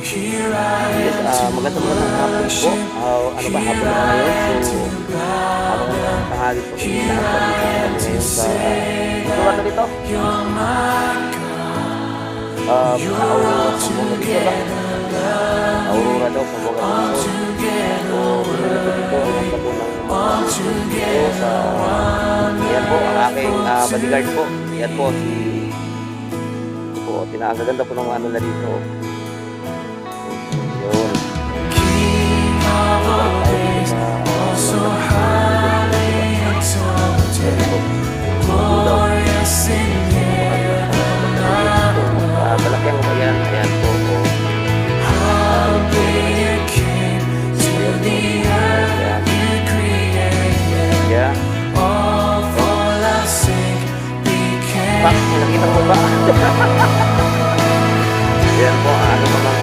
Yes, magandang hapon po. Ano ba, hapon na ngayon? So, tanghali po sa lahat. Nandito po kami ngayon sa, ano ba ito dito? Sa Aurora, Sambuanga dito ba? Aurora daw, Sambuanga dito. So, nandito dito, ang ganda po ng dito sa, yan po, ang aking bodyguard po. Yan po, ang gaganda po ng ano na dito.